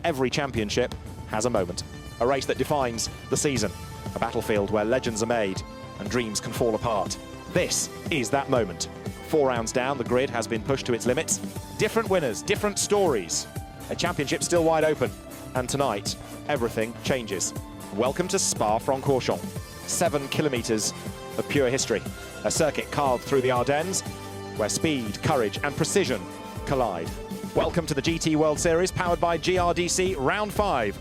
every championship has a moment. A race that defines the season. A battlefield where legends are made and dreams can fall apart. This is that moment. 4 rounds down, the grid has been pushed to its limits. Different winners, different stories. A championship still wide open. And tonight, everything changes. Welcome to Spa-Francorchamps. 7 kilometers of pure history. A circuit carved through the Ardennes, where speed, courage and precision collide. Welcome to the GT World Series, powered by GRDC Round 5.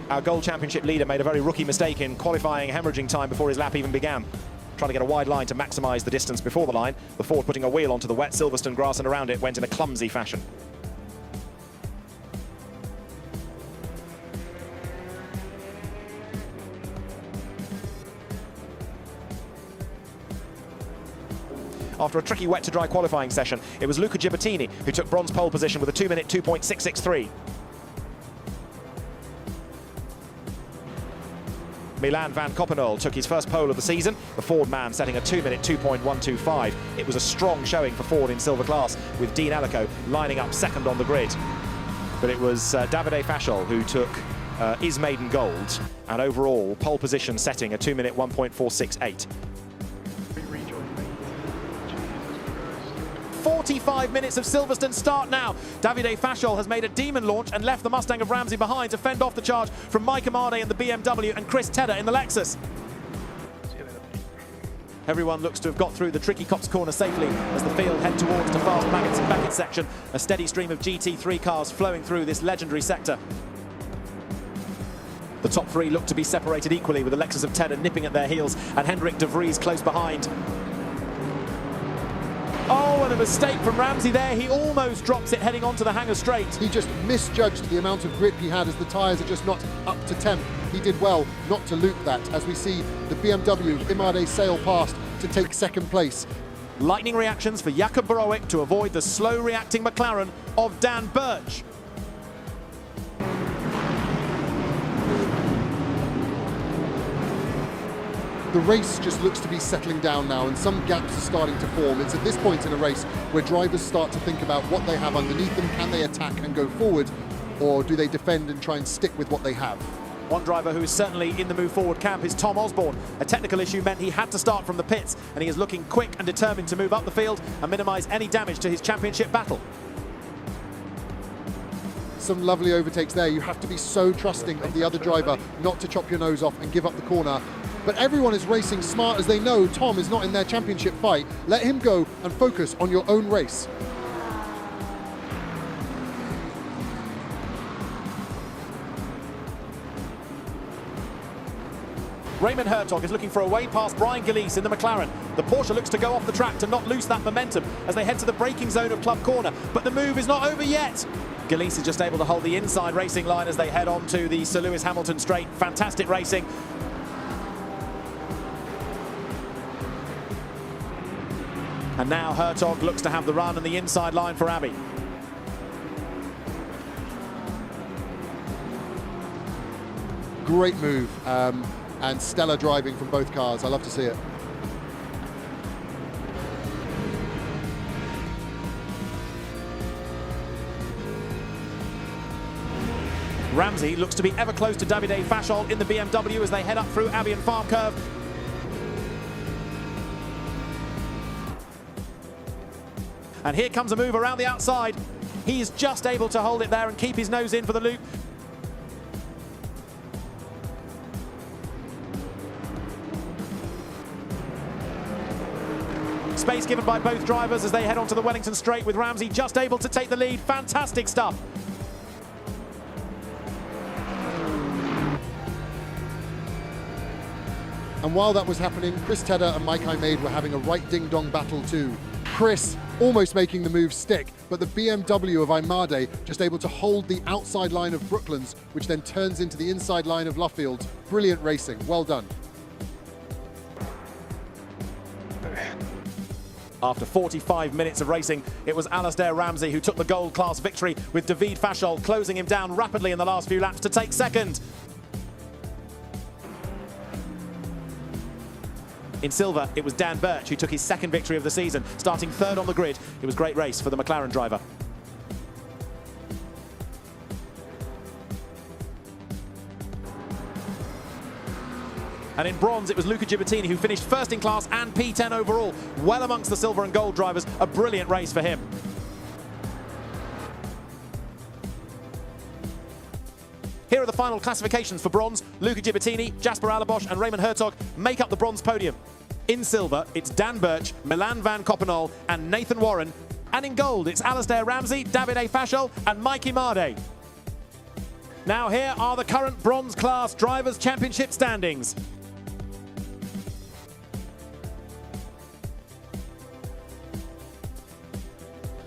Our Gold Championship leader made a very rookie mistake in qualifying, hemorrhaging time before his lap even began. Trying to get a wide line to maximise the distance before the line, before putting a wheel onto the wet Silverstone grass and around it went in a clumsy fashion. After a tricky wet-to-dry qualifying session, it was Luca Gibbertini who took bronze pole position with a 2-minute 2.663. Milan van Coppenol took his first pole of the season, the Ford man setting a 2-minute 2.125. It was a strong showing for Ford in silver class, with Dean Allico lining up second on the grid. But it was Davide Fachol who took his maiden gold, and overall pole position setting a 2-minute 1.468. 45 minutes of Silverstone start now. Davide Fachol has made a demon launch and left the Mustang of Ramsey behind to fend off the charge from Mike Amade in the BMW and Chris Tedder in the Lexus. Everyone looks to have got through the tricky Copse corner safely as the field head towards the fast Maggots and Beckett section. A steady stream of GT3 cars flowing through this legendary sector. The top 3 look to be separated equally, with the Lexus of Tedder nipping at their heels and Hendrik de Vries close behind. Oh, and a mistake from Ramsey there. He almost drops it heading onto the Hangar Straight. He just misjudged the amount of grip he had as the tyres are just not up to temp. He did well not to loop that, as we see the BMW Imade sail past to take second place. Lightning reactions for Jakob Borowick to avoid the slow-reacting McLaren of Dan Birch. The race just looks to be settling down now, and some gaps are starting to form. It's at this point in a race where drivers start to think about what they have underneath them. Can they attack and go forward, or do they defend and try and stick with what they have? One driver who is certainly in the move forward camp is Tom Osborne. A technical issue meant he had to start from the pits, and he is looking quick and determined to move up the field and minimise any damage to his championship battle. Some lovely overtakes there. You have to be so trusting of the other driver not to chop your nose off and give up the corner. But everyone is racing smart, as they know Tom is not in their championship fight. Let him go and focus on your own race. Raymond Hertog is looking for a way past Brian Gillies in the McLaren. The Porsche looks to go off the track to not lose that momentum as they head to the braking zone of Club Corner. But the move is not over yet. Gillies is just able to hold the inside racing line as they head on to the Sir Lewis Hamilton straight. Fantastic racing. And now Hertog looks to have the run and the inside line for Abbey. Great move, and stellar driving from both cars. I love to see it. Ramsey looks to be ever close to Davide Fachol in the BMW as they head up through Abbey and Farm Curve. And here comes a move around the outside. He's just able to hold it there and keep his nose in for the loop. Space given by both drivers as they head onto the Wellington Straight, with Ramsey just able to take the lead. Fantastic stuff. And while that was happening, Chris Tedder and Mike Imade were having a right ding-dong battle too. Chris almost making the move stick, but the BMW of Imade just able to hold the outside line of Brooklands, which then turns into the inside line of Luffield. Brilliant racing, well done. After 45 minutes of racing, it was Alastair Ramsey who took the gold class victory, with David Fachol closing him down rapidly in the last few laps to take second. In silver, it was Dan Birch who took his second victory of the season, starting third on the grid. It was a great race for the McLaren driver. And in bronze, it was Luca Gibertini who finished first in class and P10 overall. Well amongst the silver and gold drivers, a brilliant race for him. Here are the final classifications for bronze. Luca Gibertini, Jasper Allebosch and Raymond Hertog make up the bronze podium. In silver, it's Dan Birch, Milan van Coppenol and Nathan Warren. And in gold, it's Alistair Ramsey, Davide Fashel and Mikey Marde. Now here are the current bronze class Drivers' Championship standings.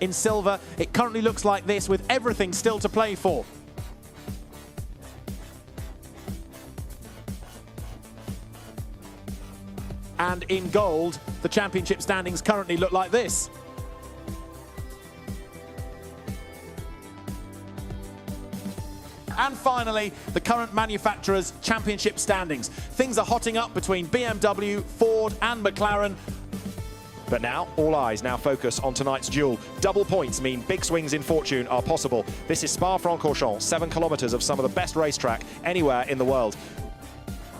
In silver, it currently looks like this with everything still to play for. And in gold, the championship standings currently look like this. And finally, the current manufacturers' championship standings. Things are hotting up between BMW, Ford and McLaren. But now, all eyes now focus on tonight's duel. Double points mean big swings in fortune are possible. This is Spa-Francorchamps, 7 kilometres of some of the best racetrack anywhere in the world.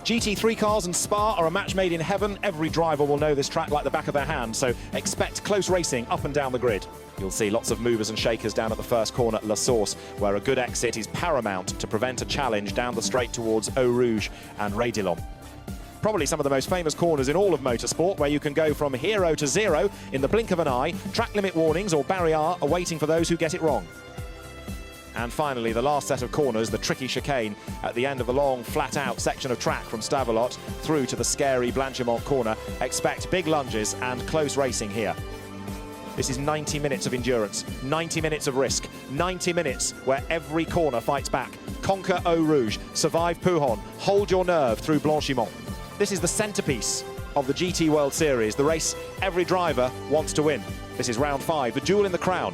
GT3 cars and Spa are a match made in heaven. Every driver will know this track like the back of their hand, so expect close racing up and down the grid. You'll see lots of movers and shakers down at the first corner, La Source, where a good exit is paramount to prevent a challenge down the straight towards Eau Rouge and Raidillon. Probably some of the most famous corners in all of motorsport, where you can go from hero to zero in the blink of an eye. Track limit warnings or barrier are waiting for those who get it wrong. And finally, the last set of corners, the tricky chicane at the end of the long, flat-out section of track from Stavelot through to the scary Blanchimont corner. Expect big lunges and close racing here. This is 90 minutes of endurance, 90 minutes of risk, 90 minutes where every corner fights back. Conquer Eau Rouge, survive Pouhon, hold your nerve through Blanchimont. This is the centrepiece of the GT World Series, the race every driver wants to win. This is round 5, the duel in the crown.